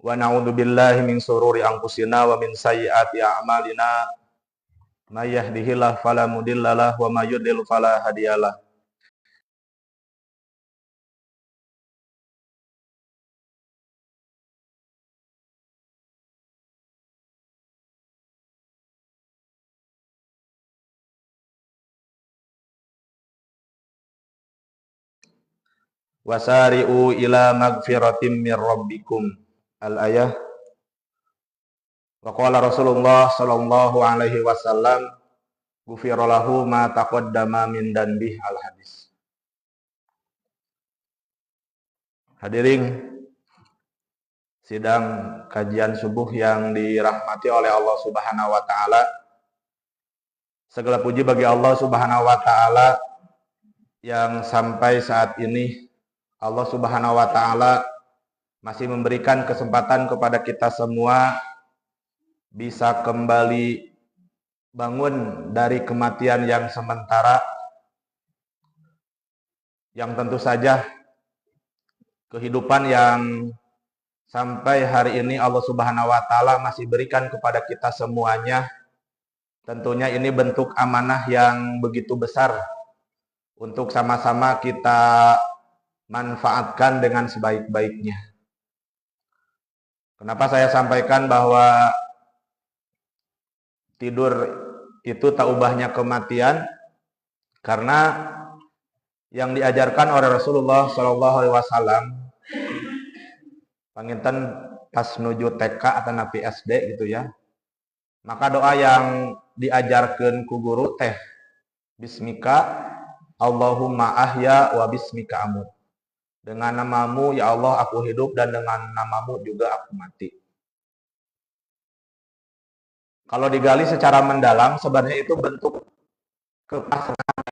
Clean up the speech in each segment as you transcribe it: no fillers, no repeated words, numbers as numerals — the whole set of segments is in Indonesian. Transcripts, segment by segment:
Wa na'udzubillahi min sururi anfusina wa min sayyiati a'malina. May yahdihillahu fala mudhillalah wa may yudhlil fala hadiyalah. Wasari'u ila magfiratim mir rabbikum. Al-ayah. Wa qala Rasulullah sallallahu alaihi wasallam, ghufira lahu ma taqaddama min danbih. Al-hadis. Hadirin sidang kajian subuh yang dirahmati oleh Allah Subhanahu wa taala. Segala puji bagi Allah Subhanahu wa taala yang sampai saat ini Allah Subhanahu wa taala masih memberikan kesempatan kepada kita semua bisa kembali bangun dari kematian yang sementara, yang tentu saja kehidupan yang sampai hari ini Allah Subhanahu wa taala masih berikan kepada kita semuanya. Tentunya ini bentuk amanah yang begitu besar untuk sama-sama kita manfaatkan dengan sebaik-baiknya. Kenapa saya sampaikan bahwa tidur itu tak ubahnya kematian? Karena yang diajarkan oleh Rasulullah Shallallahu Alaihi Wasallam, panginten pas menuju TK atau napi SD gitu ya, maka doa yang diajarkan ku guru teh, Bismika Allahumma ahya wa bismika amut. Dengan namamu ya Allah aku hidup dan dengan namamu juga aku mati. Kalau digali secara mendalam, sebenarnya itu bentuk kepasrahan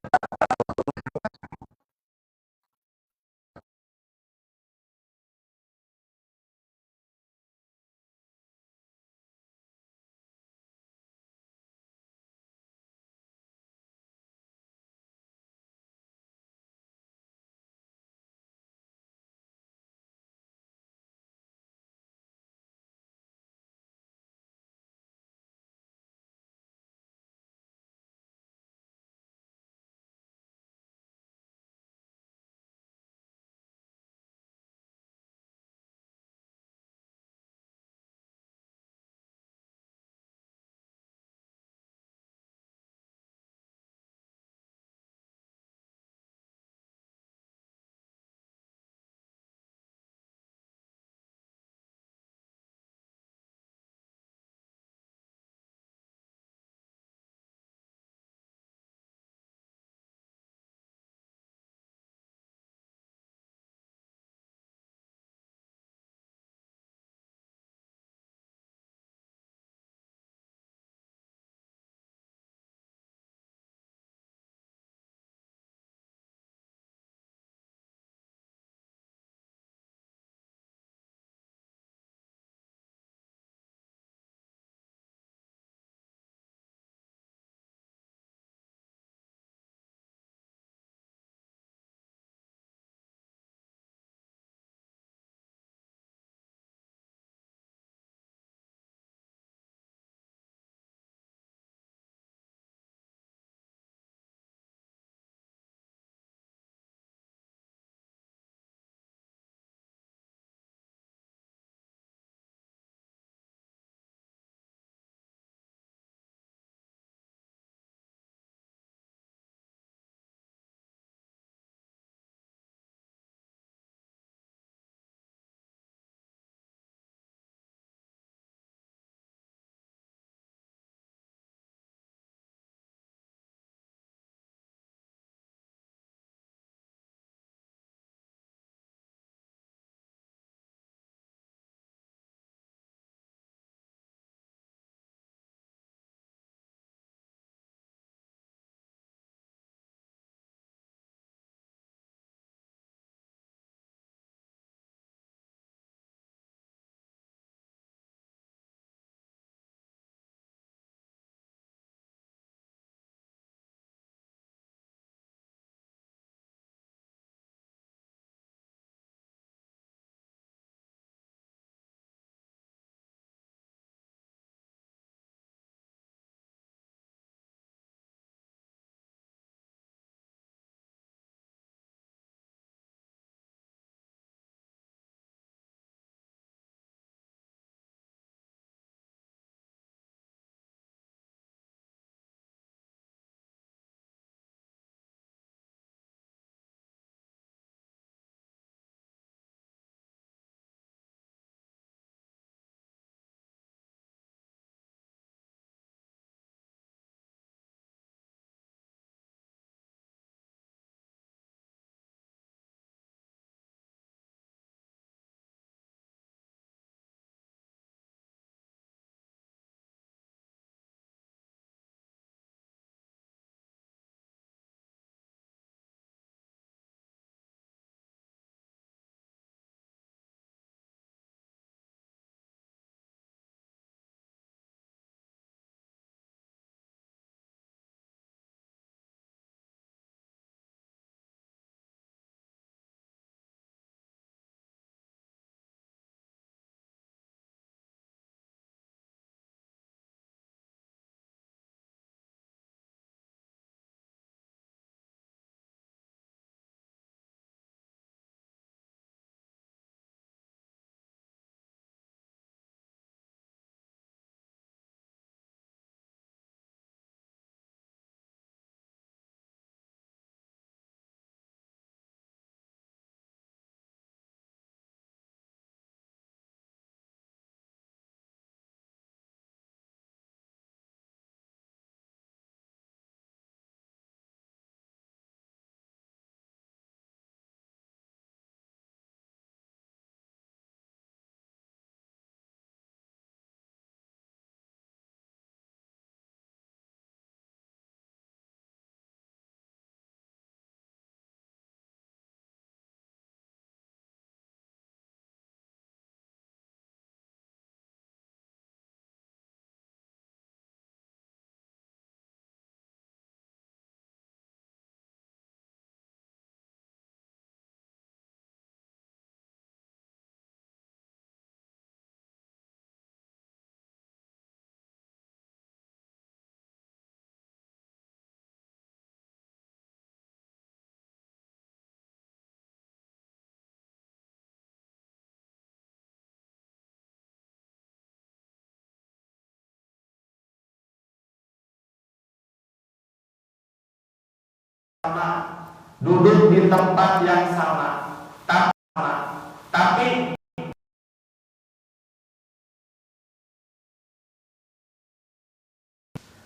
sama, duduk di tempat yang sama, tapi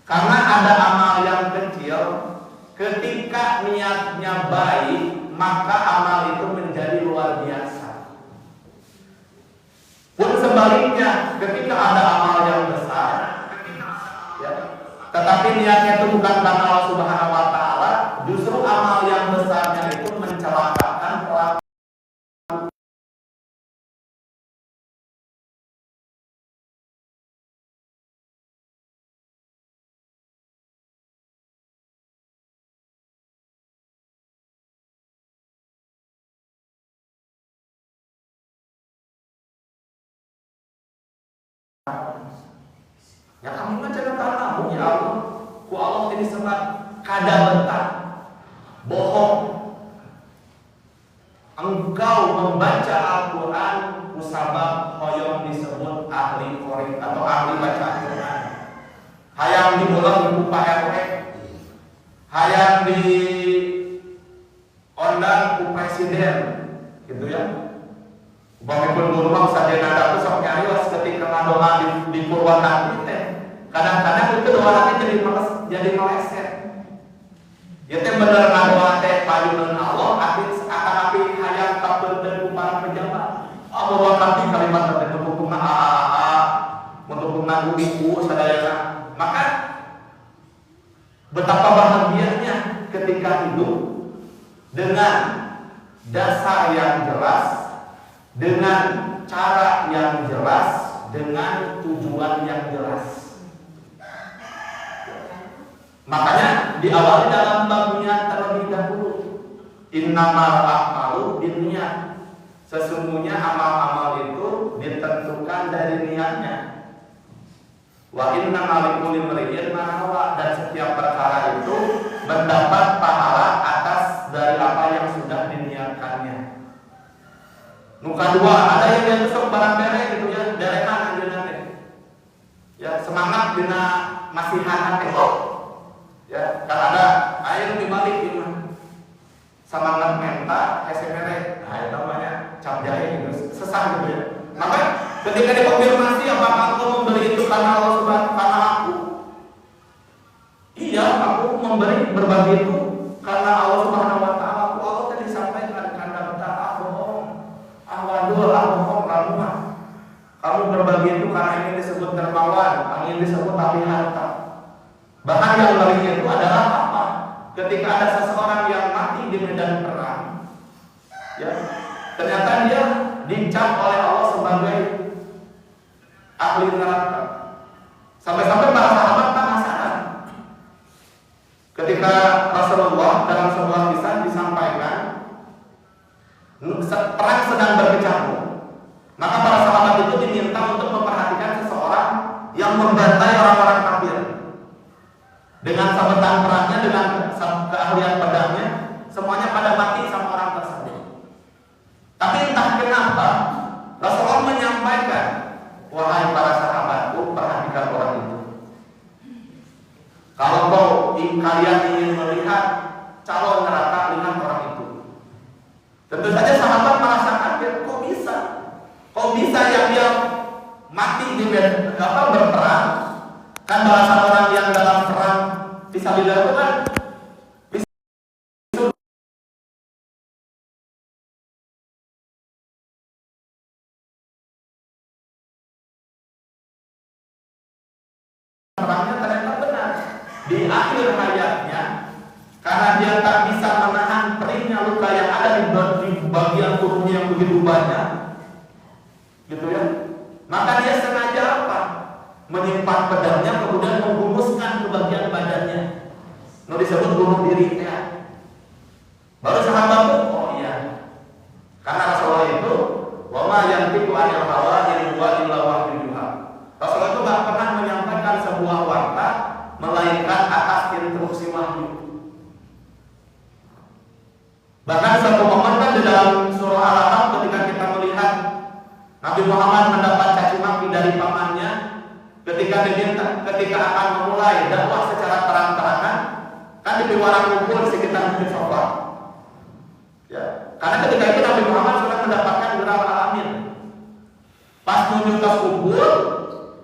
karena ada amal yang kecil, ketika niatnya baik, maka amal itu menjadi luar biasa. Pun sebaliknya, ketika ada amal yang besar, ya, tetapi niatnya itu bukan karena Allah Subhanahu wa Ta'ala, justru amal yang besarnya itu mencelakakan pelaku. Ya kami jangan kamu ya Allah, ku Allah ini sebab kada bentar, bohong. Engkau membaca Al-Quran usabab hoyong disebut ahli Quran atau ahli baca Al-Quran. Hayang dimulai ku Pak RW, hayang di ondang ku presiden, gitu ya. Bapipun guru mah sadena datu sok nyarios ketika ngadoa di Purwakarta teh. Kadang-kadang itu doanya jadi meleset. Ya teh bener ngadoa teh payuneun Allah api hayang kabeunteun ku para pejabat. Purwakarta kalimat teh tutupna untuk ibu sadayana. Maka betapa bahagianya ketika hidup dengan dasar yang jelas, dengan cara yang jelas, dengan tujuan yang jelas. Makanya diawali dalam bab niat terlebih dahulu. Innamal a'malu binniyat. Sesungguhnya amal-amal itu ditentukan dari niatnya. Wa innamal likulli imri'in ma nawa, dan setiap perkara itu mendapat pahala atas dari apa yang sudah diniatkannya. Nuka dua, ada yang dia tusuk barang bere gitu ya, derekan anjeunna teh. Ya, semangat dina masihan teh. Ya, kan ada air dibalik ieu mah. Semangat menta SMP. Nah, itu namanya cap jahe gitu, sesah gitu ya. Maka ketika dikonfirmasi apakah engkau memberi itu karena Allah Subhanahu karena aku? Iya, aku memberi berbagi itu karena Allah Subhanahu wa Ta'ala. Allah tadi sampaikan karena tak bohong. Waduh, bohong kamu mah. Kamu berbagi itu karena ini disebut dermawan, ini disebut ahli harta. Bahkan yang lainnya itu adalah apa? Ketika ada seseorang yang mati di medan perang, ya, ternyata dia dicap oleh Allah sebagai ahli neraka. Sampai-sampai para sahabat penasaran. Ketika Rasulullah dalam sebuah kisah disampaikan perang sedang berkecamuk, maka para sahabat itu diminta untuk memperhatikan seseorang yang membantai orang-orang kafir. Dengan sabetan perangnya, dengan keahlian pedangnya, semuanya pada mati sama orang tersebut. Tapi entah kenapa Rasulullah menyampaikan, wahai para sahabatku, perhatikan orang itu. Kalau kalian ingin melihat calon neraka, lihat orang itu. Tentu saja sahabat merasa kaget, kok bisa yang dia mati di berperang? Kan bahasa orang yang dalam perang fisabilillah itu kan perangnya ternyata benar. Di akhir hayatnya, karena dia tak bisa menahan perihnya luka yang ada di bagian tubuhnya yang begitu banyak, gitu ya. Maka dia sengaja apa? Menyimpan pedangnya kemudian menghunuskan ke bagian badannya. Nó disebut bunuh diri ya. Baru sahabat itu, oh iya. Karena Rasulullah itu wa ma yantiqu 'anil hawa in huwa illa wahyun yuha. Rasulullah itu enggak pernah menyampaikan sebuah warta melainkan atas instruksi wahyu. Bahkan satu momen kan di dalam surah Al-Ahqaf ketika kita melihat Nabi Muhammad mendapat caci maki dari pamannya ketika akan memulai dakwah secara terang-terangan, kan Kan di piwara kumpul sekitar Bukit Sofa. Ya, karena ketika itu Nabi Muhammad sudah mendapatkan gelar alamin. Pas menuju ke kumpul,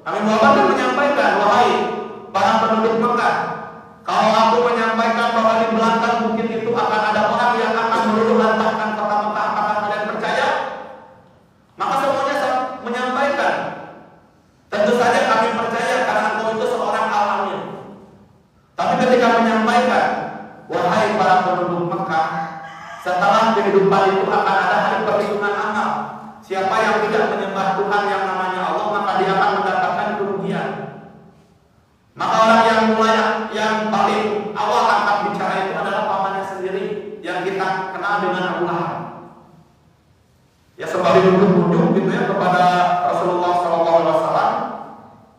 Nabi Muhammad kan menyampaikan, wahai para penduduk Mekah, kalau aku menyampaikan bahwa di belakang bukit itu akan ada orang yang akan meluluh lantahkan kota Mekah, apakah kalian percaya? Maka semuanya menyampaikan, tentu saja kami percaya karena engkau itu seorang alamin. Tapi ketika menyampaikan, wahai para penduduk Mekah, setelah kehidupan itu akan ada hari perhitungan amal. Siapa yang tidak menyembah Tuhan yang namanya Allah, maka dia akan mendapatkan kerugian. Maka orang yang paling awal angkat bicara itu adalah pamannya sendiri yang kita kenal dengan Abu Lahab. Ya, sebagai bujuk-bujuk gitu ya kepada Rasulullah SAW.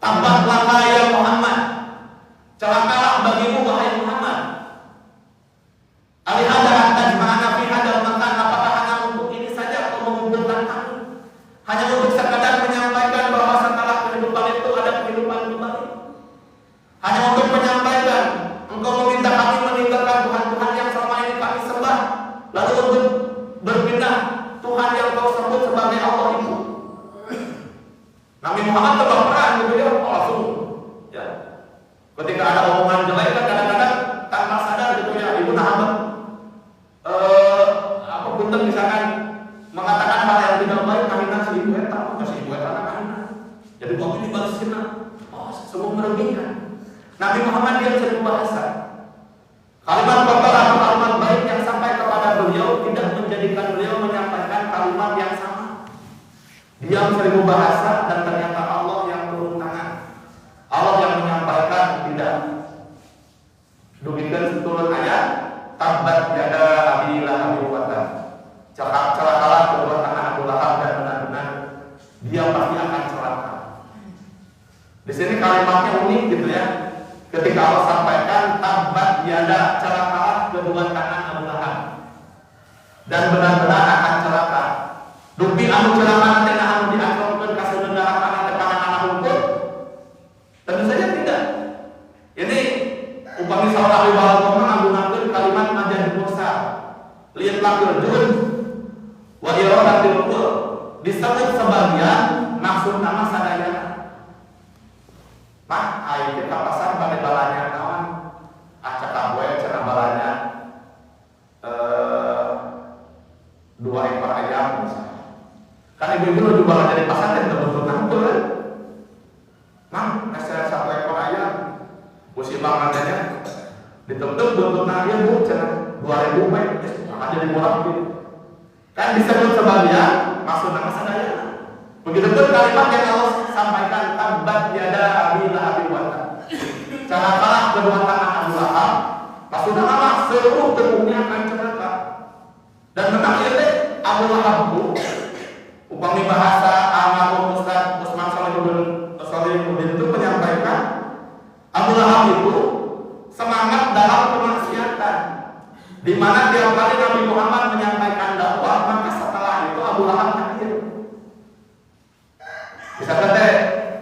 Tabbat laka ya Muhammad, celakalah bagimu wahai Muhammad. Alihada antajma'ana fi hadal makan, apakah hanya untuk ini saja kau mengumpulkan kami? Hanya untuk sekadar menyampaikan bahwa setelah kehidupan itu ada kehidupan kembali? Hanya untuk menyampaikan engkau meminta kami meninggalkan Tuhan-Tuhan yang selama ini kami sembah, lalu untuk berpindah Tuhan yang kau sebut sebagai Allah itu? Nabi Muhammad kebaperan gitu ya, langsung ya. Ketika ada omongan jelek kan kadang-kadang tanpa sadar gitu ya, ibu nahan apa punten misalkan mengatakan hal yang tidak baik, kahina si ibu eta, si ibu eta kahina. Jadi waktu ini balasin, semua merugikan. Nabi Muhammad dia sering bahasa. Kalimat kotor atau kalimat baik yang sampai kepada beliau tidak menjadikan beliau menyampaikan kalimat yang sama. Dia sering bahasa dan ternyata Allah yang turun tangan. Allah yang menyampaikan tidak. Demikian turun ayat, tabbat yada abi lahab wa tab. Celakalah kedua tangan Abu Lahab dan benar-benar dia pasti akan celaka. Di sini kalimatnya unik gitu ya. Ketika Allah sampaikan tabbat yada, celakalah kedua tangan Abu Lahab dan benar-benar akan celaka. Dupi anu celaka teh anu diancamkeun ka saudara kana teh pangan hukum? Tentu saja tidak. Ini upami salah riwayat menggunakan kalimat majaz mursal. Lihat lakul juz wa iradatul qul, disebut sebagian maksud nama sadayana. Mah ayo kita pasar pada balanya kawan. Acak kabwe cenah balanya 2 ekor ayam misalnya. Kan ibu-ibu lu jual dari pasar dan terbentuk nampul kan? Mang, nasi 1 ekor ayam, musim bangannya ditutup bentuk nari bu, cenah 2.000 baik, akan jadi murah gitu. Kan disebut sebagian maksud nama sadaya. Begitu pun kalimat yang Allah sampaikan, tabbat yada abi lahab wa tab. Celakalah kedua tangan Abu Lahab, maksudnya apa? Seluruh tubuhnya akan celaka. Dan memang ini Abu Lahab bu, upami bahasa almarhum Ustaz Usman Solihuddin itu menyampaikan Abu Lahab itu semangat dalam kemaksiatan, di mana tiap kali Nabi Muhammad menyampaikan dakwah, maka setelah itu Abu Lahab hadir. Bisa kata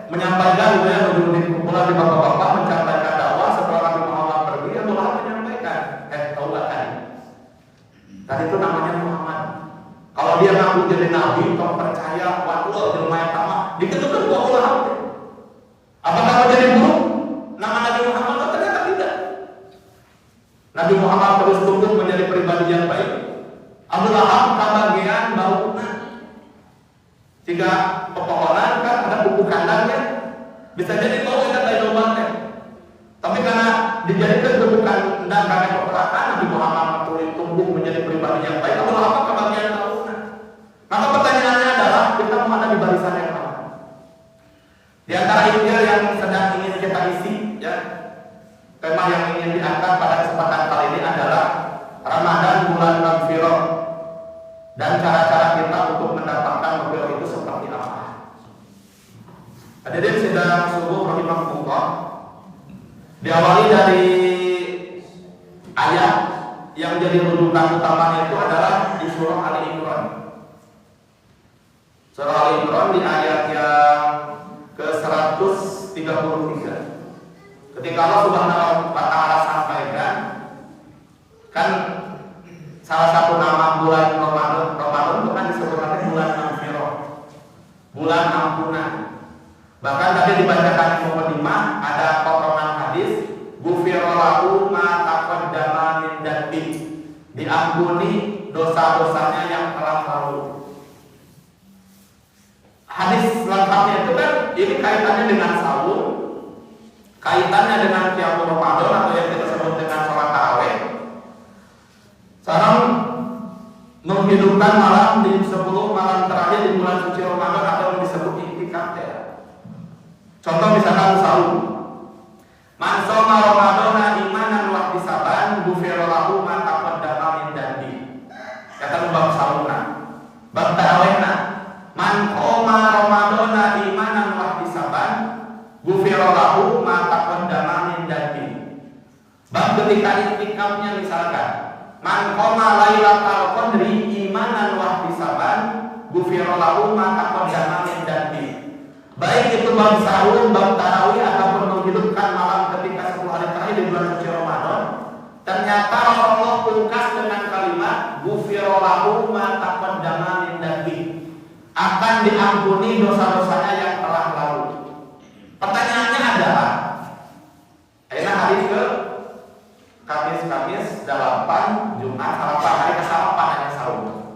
menyampaikan gitu ya, menjadi kumpulan di bapak-bapak menyampaikan dakwah, setelah Nabi Muhammad pergi, Abu Lahab menyampaikan, tahu gak tadi itu namanya Muhammad. Kalau dia ngaku jadi nabi, kau percaya, waduh, jelma yang sama, diketukkan ke Abu Lahab. Apakah kau jadi buruk? Nama Nabi Muhammad? Oh, ternyata tidak. Nabi Muhammad terus tumbuh menjadi pribadi yang baik. Abu Lahab kebagian bauna. Jika pepohonan kan ada buku kandangnya, bisa jadi bau kita dari lubangnya. Tapi karena dijadikan buku kandang karena peperangan, Nabi Muhammad tumbuh menjadi pribadi yang baik. Abu Lahab kebagian bauna. Maka pertanyaannya adalah kita mau ada di barisan yang mana? Di antara ikhtiar yang sedang ingin kita isi, ya, tema yang ingin diangkat pada kesempatan kali ini adalah Ramadan bulan Maghfirah dan cara-cara kita untuk mendapatkan Maghfirah itu seperti apa. Hadirin sidang subuh rahimahullah, diawali dari ayat yang jadi rujukan utamanya itu adalah di surah Ali Imran. Surah Ali Imran di ayat yang ke-133. Ketika Allah Subhanahu wa taala sampaikan Kan salah satu nama bulan Ramadan itu kan disebutkan bulan Maghfirah, bulan ampunan. Bahkan tadi dibacakan di mukadimah ada potongan hadis, ghufira lahu ma taqaddama min dzambi, diampuni dosa-dosanya yang telah lalu. Hadis lengkapnya itu kan ini kaitannya dengan saum, kaitannya dengan qiyamul Ramadan atau yang kita sebut dengan sholat tarawih. Sekarang menghidupkan malam di 10 malam terakhir di bulan suci Ramadan atau yang disebut iktikaf ya. Contoh misalkan saum. Man shoma Ramadana imanan wa ihtisaban ghufira lahu ma taqaddama min dzambi. Kata bab saumna. Bab tarawihna. Man qoma Ramadana imanan wa ihtisaban ghufira lahu ma taqaddama min dzambi. Bab ketika iktikafnya misalkan man qoma lailatul qadri imanan wa ihtisaban ghufira lahu ma taqaddama min dzambi. Baik itu bab sahur, bab tarawih ataupun menghidupkan malam ketika 10 hari terakhir di bulan suci Ramadan, ternyata Allah pungkas dengan kalimat ghufira lahu ma taqaddama min dzambi, akan diampuni dosa-dosanya yang telah lalu. Pertanyaannya adalah, ini hari ke Kamis 8 Jumat salapan hari ke-8 hanya sahur.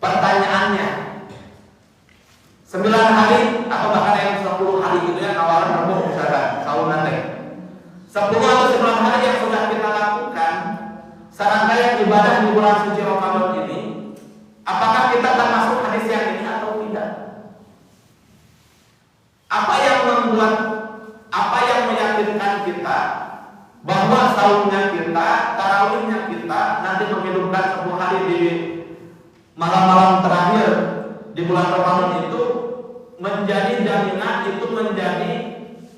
Pertanyaannya 9 hari atau bahkan yang 10 hari gitu ya, awalan Rabu misalkan sahur nanti 10 atau 9 hari yang sudah kita lakukan serangkaian ibadah di bulan suci Ramadan ini, apakah kita termasuk hadis yang ini atau tidak? Apa yang meyakinkan kita bahwa sahurnya kita, tarawihnya kita nanti menghidupkan 10 hari di malam-malam terakhir di bulan Ramadan itu menjadi jaminan, itu menjadi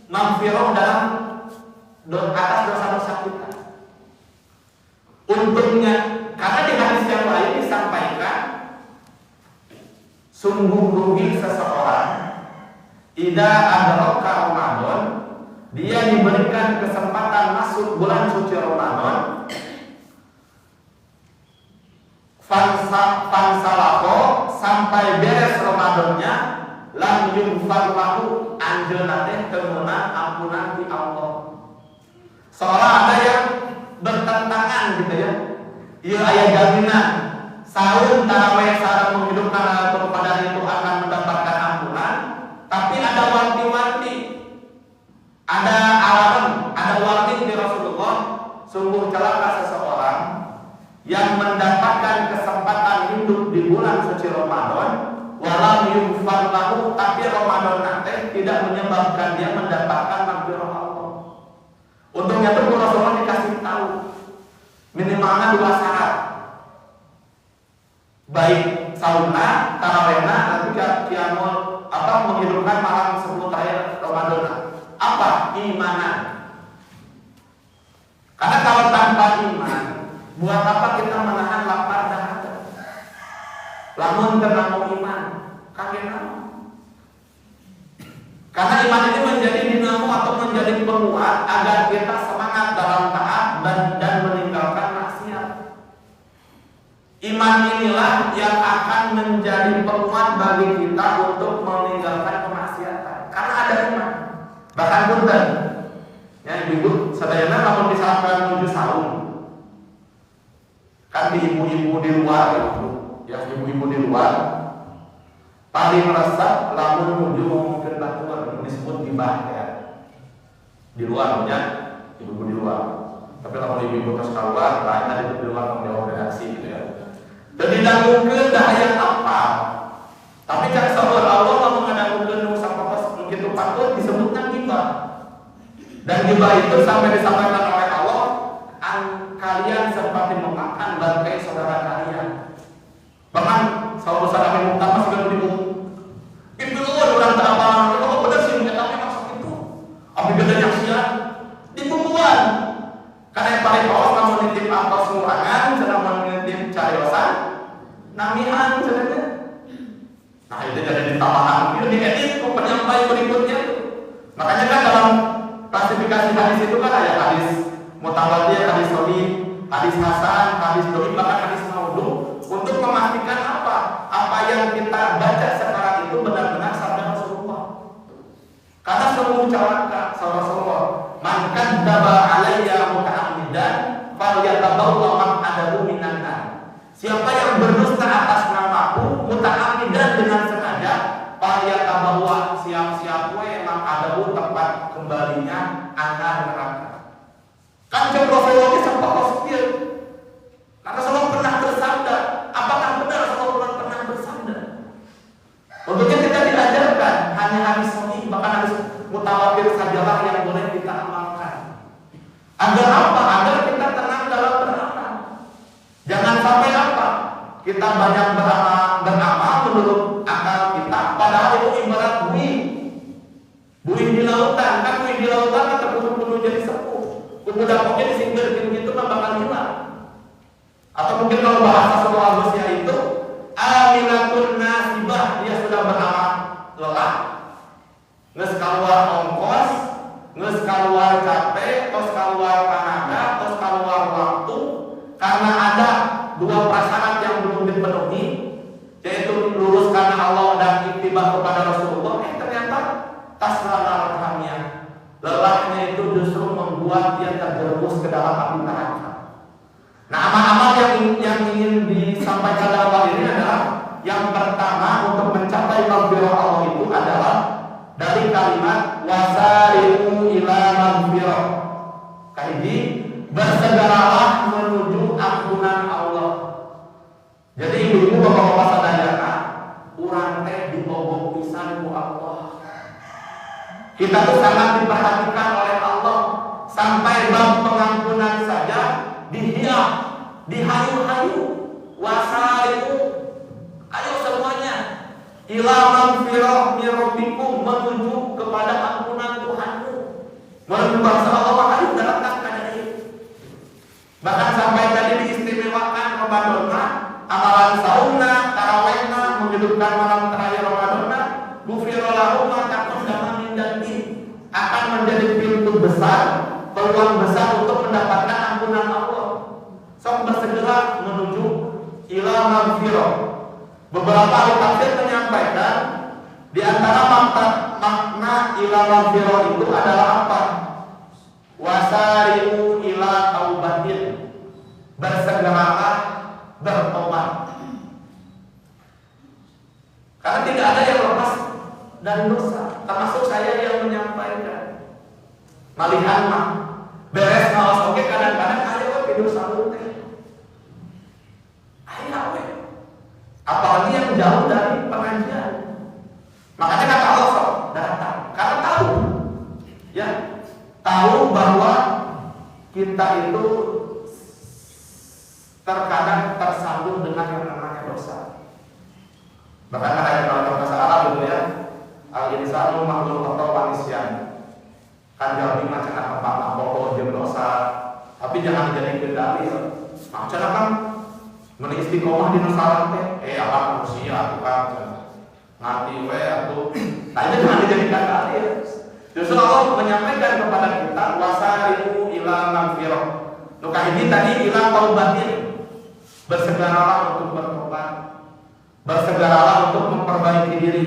maghfirah dalam atas dosa-dosa kita. Untungnya, karena di hadis yang lain disampaikan, sungguh rugi seseorang idza adraka Ramadan, dia diberikan kesempatan masuk bulan suci Ramadan, fansalako sampai beres Ramadannya, lam yunfar lahu anjeunna teh teu meunang ampunan di Allah. Seolah ada yang bertentangan gitu ya. Ieu aya jaminan saum tarawih sareng menghidupkan Lailatul Qadar itu akan mendapatkan ampunan, tapi ada wanti-wanti, ada alarm, ada warning di Rasulullah, sungguh celaka seseorang yang mendapatkan kesempatan hidup di bulan suci Ramadan, walam yunfar lahu, tapi Ramadan nanti tidak menyebabkan dia mendapatkan maghfirah Allah. Untungnya itu Rasulullah dikasih tahu minimalnya 2 syarat, baik saumna, tarawihna, nanti qiyamul menghidupkan malam 10 terakhir Ramadan. Apa? Imanan. Karena kalau tanpa iman, buat apa kita menahan lapar dan haus? Lamun terlalu iman, kakek naon? Karena iman ini menjadi dinamo atau menjadi penguat agar kita semangat dalam taat dan meninggalkan maksiat. Iman inilah yang akan menjadi penguat bagi kita untuk meninggalkan kemaksiatan. Karena ada iman. Bahkan punten, ya ibu, sadayana kalau misalkan menuju saum, kan di ibu-ibu di luar itu, ya ibu-ibu di luar paling resep lamun menuju ngomongkeun batuan disebut gibah ya. Di luarnya ibu-ibu di luar. Tapi lamun ibu-ibu terus keluar, lainnya di luar menjawab reaksi gitu ya. Dan tidak mungkin daya apa. Tapi kan sabar Allah lamun ngadangkeun nu sapatos kitu patut disebutna gibah. Dan gibah itu sampai disampaikan oleh Allah, kalian seperti memakan bangkai saudara kalian. Bahkan saudara kami utama sudah dibunuh. Itu orang terapalan, kalau benar sih kita maksud itu. Apa bedanya sih? Dibunuhan. Karena yang paling bawah kamu nitip atau semurangan, sedang menitip cariosan, namihan sebenarnya. Nah itu jadi ditawahan, itu diedit ke penyampai berikutnya. Makanya kan dalam klasifikasi hadis itu kan ada hadis mutawatir, hadis sahih, hadis hasan, hadis dhaif, bahkan hadis maudhu untuk memastikan apa yang kita baca sekarang itu benar-benar sabda Rasulullah. Karena semua ucapan Rasulullah, man kadzdzaba alayya muta'ammidan falyatabawwa maq'adahu minan nar. Siapa yang berdusta atas namaku muta'ammidan dengan sengaja, falyatabawwa, siap-siap we maq'adahu, tempat kembalinya anak neraka. Kan jam Rasulullah itu sempat positif. Karena Rasulullah pernah bersabda, apakah benar Rasulullah pernah bersabda? Tentunya kita diajarkan hanya hadis sahih, bahkan hadis mutawatir sajalah yang boleh kita amalkan. Agar apa? Agar kita tenang dalam beramal. Jangan sampai apa? Kita banyak beramal menurut akal kita, padahal itu ibarat buih di lautan. Kan buih di lautan kan terpenuh jadi sepuh. Kemudian mungkin disingkirkan gitu kan bakal hilang. Atau mungkin kalau bahasa sekolah Rusia itu aminatun nasibah, dia sudah beramal lelah, nges keluar ongkos, nges keluar capek, terus keluar tenaga, terus keluar waktu, karena ada dua prasyarat yang belum dipenuhi, yaitu lurus karena Allah dan ittibah kepada Rasulullah. Ternyata tasrana rahamnya, lelahnya itu justru membuat dia terjerumus ke dalam api neraka. Nah, amal-amal yang ingin disampaikan dalam hal ini adalah yang pertama, untuk mencapai maghfirah Allah itu adalah dari kalimat wasari'u ila maghfirah. Kaiji bersegeralah menuju ampunan Allah. Jadi ibu-ibu bapak-bapak sadayana, urang teh dibobok pisan ku Allah. Kita tuh sangat diperhatikan oleh Allah, sampai bab pengampunan saja dihias, dihayu-hayu, wasari'u, ayo semuanya ila maghfirah min rabbikum, menuju kepada ampunan Tuhanmu. Menurut bahasa Allah, ayo datang kepada itu. Bahkan sampai tadi diistimewakan Ramadanna, amalan saumna, tarawihna, menghidupkan malam terakhir Ramadanna, ghufira lahu ma taqaddama min dzambi, akan menjadi pintu besar, peluang besar untuk mendapatkan ampunan Allah. Sok bersegera menuju ila maghfirah. Beberapa ahli tafsir menyampaikan di antara makna ila maghfirah itu adalah apa? Wasari'u ila taubatin, bersegeralah bertobat. Karena tidak ada yang lepas dari dosa, termasuk saya yang menyampaikan. Malihan mah beres ngaos oke, kadang-kadang ayo tidur salute. Ayo apalagi yang jauh dari pengajian. Makanya kata Allah sok datang, karena tahu bahwa kita itu terkadang tersandung dengan yang namanya dosa. Bahkan ada dalam bahasa Arab gitu ya, al-insanu makhluk atau manusia. Kan jauh macam apa pokok jeung dosa, tapi jangan jadi kendali. Macam apa? Meni istiqomah di nusaran teh, apa manusia bukan nanti we atuh. Nah itu jangan dijadikan dalil. Justru Allah menyampaikan kepada kita wasari'u ila maghfirah. Nuka ini tadi ila taubatin, bersegeralah untuk bertobat, bersegeralah untuk memperbaiki diri.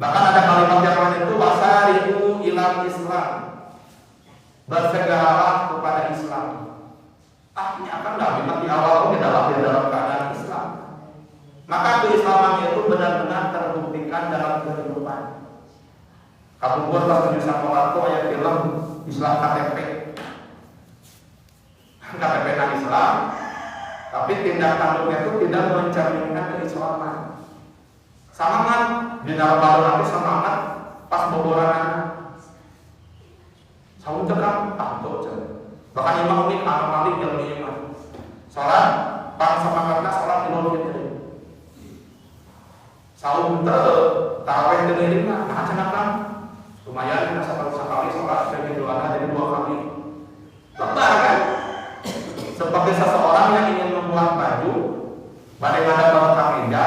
Bahkan ada kalimat yang lain itu wasari'u ila Islam, bersegeralah kepada Islam. Artinya akan kalimat di awal dalam keadaan Islam. Maka keislaman itu benar-benar terbuktikan dalam kehidupan. Kamu buat pas menyusah waktu ayat film Islam KTP. KTP dan Islam, tapi tindak tanduknya itu tidak mencerminkan keislaman. Semangat di dalam nanti semangat pas boboran. Saum cekam tahu. Bahkan imam ini amal yang diiman. Salat, pas semangatnya salat di luar gitu. Saum tarawih dengan lima, nah cenakkan. Lumayan kita sekali sholat sebagai doa jadi 2 kali. Lebar kan? Seperti seseorang yang ingin membuat baju, bagaimana bawa kemeja,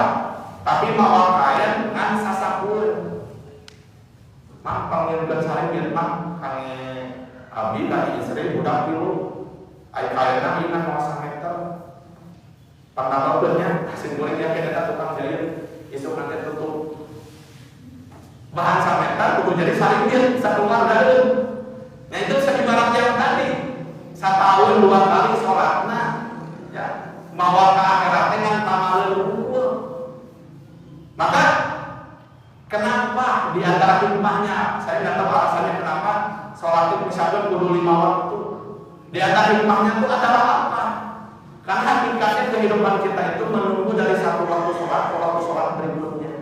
tapi mau kain dengan sasakun. Mak panggil saling biar mak kami abi kali istri budak dulu. Ai kalena ingat masa meter. Pantambakeunnya hasil gorengnya kena tukang jahit. Isuk nanti tutup. Bahan sameter kudu jadi saringgit satu keluarga. Nah itu seibarat yang tadi. Satahun 2 kali sholatna ya mawa ka akhirat dengan tamaleun unggul. Maka kenapa di antara hikmahnya, saya nggak tahu alasannya kenapa sholat itu misalnya kudu 5 waktu. Di antara hikmahnya itu adalah apa? Karena hakikatnya kehidupan kita itu menunggu dari satu waktu sholat ke waktu sholat berikutnya.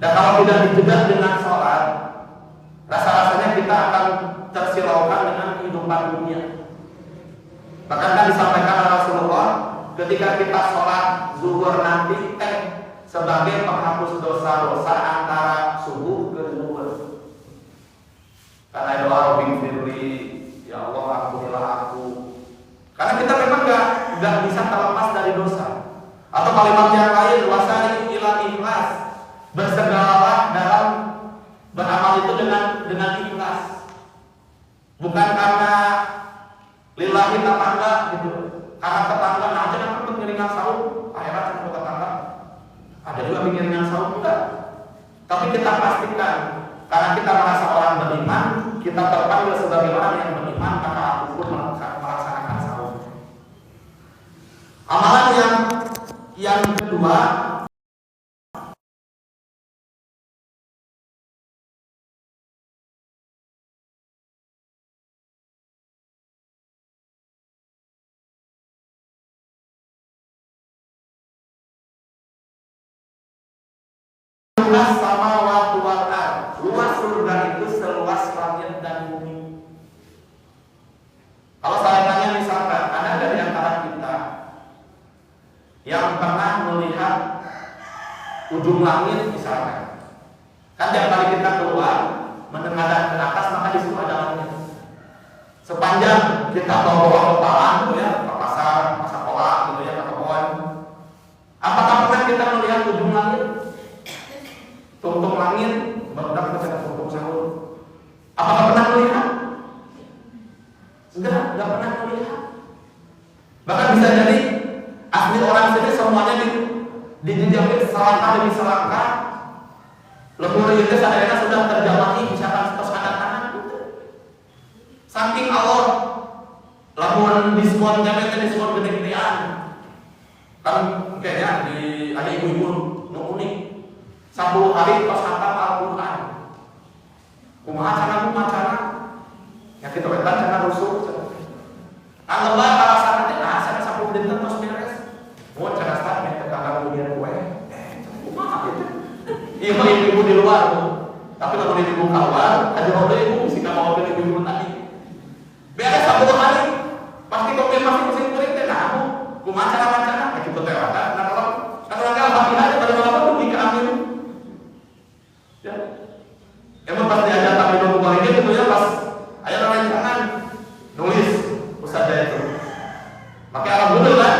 Dan kalau tidak dijeda dengan sholat, rasa-rasanya kita akan tersiraukan dengan kehidupan dunia. Bahkan kan disampaikan oleh Rasulullah, ketika kita sholat zuhur nanti sebagai penghapus dosa-dosa antara subuh ke zuhur. Karena doa Robin Firli, ya Allah ampunilah aku. Karena kita memang nggak bisa terlepas dari dosa. Atau kalimat yang lain, wasari ila ikhlas, bersegeralah dalam beramal itu dengan ikhlas. Bukan karena lillahi tetangga gitu. Karena tetangga nah aja kan pengiringan sahur, akhirat sama tetangga. Ada juga pengiringan sahur enggak. Tapi kita pastikan karena kita merasa orang beriman, kita terpanggil sebagai orang yang beriman, maka aku pun melaksanakan sahur. Amalan yang kedua, luas sama waktu waktu. Luas surga itu seluas langit dan bumi. Kalau saya tanya misalkan, ada dari antara kita yang pernah melihat ujung langit misalkan? Kan tiap kali kita keluar menengadah ke atas maka di situ ada langit. Sepanjang kita bawa kepala gitu ya, ke pasar, sekolah gitu ya, ke kebun. Apakah pernah kita melihat ujung langit? Tuntung langit, barudak kita tuntung sahur. Apakah pernah melihat? Enggak pernah melihat. Bahkan bisa jadi asli orang sini semuanya dijejaki selangkah demi selangkah. Lembur itu sadayana sudah terjamahi misalkan tos ada tangan itu. Saking Allah lamun diskon jamnya diskon gede-gedean. Kan kayaknya di ada ibu-ibu nu unik. 10 hari tos khatam Al-Quran. Kumaha cara ya kita wetan cara rusuh. Anggaplah alasan nanti sana 10 dinten tos beres. Mau cara start nih tetangga kemudian kue. Kumaha gitu. Iya mah ibu di luar tuh. Tapi kalau di ibu keluar, ada orang ibu mesti enggak mau beli ibu tadi. Beres 10 hari pasti konfirmasi musim kuring teh nah kumaha cara gitu teh ada. Nah kalau alhamdulillah pada malam tuh diambil. Ya. Emang pas diajak kami dokumen ini tentunya pas ayah rancangan nulis usaha itu. Maka alhamdulillah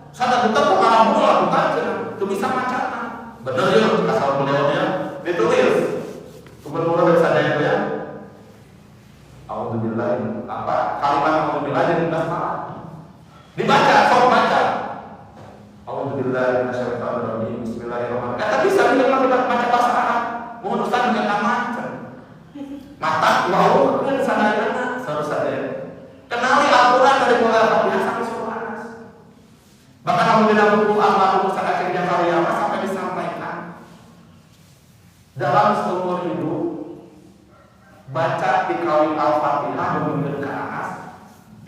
sadar tetap pengalaman lakukan itu bisa macam bener ya asal beliaunya ditulis gubernur dari sadar itu ya. Alhamdulillah apa kalimat alhamdulillah jadi basmalah dibaca sok baca. Alhamdulillah minasyaitonir bismillahirrahmanirrahim. Kata bisa kita baca bahasa Arab. Mohon Ustaz dengan nama mata wow kan sadayana harus sadaya. Kenali Al-Qur'an dari mulai Al-Fatihah sampai surah An-Nas. Bahkan alhamdulillah buku Al-Mahfuz Ustaz Akhir Jakarta sampai disampaikan dalam seumur hidup baca tikawin Al-Fatihah dengan ke An-Nas.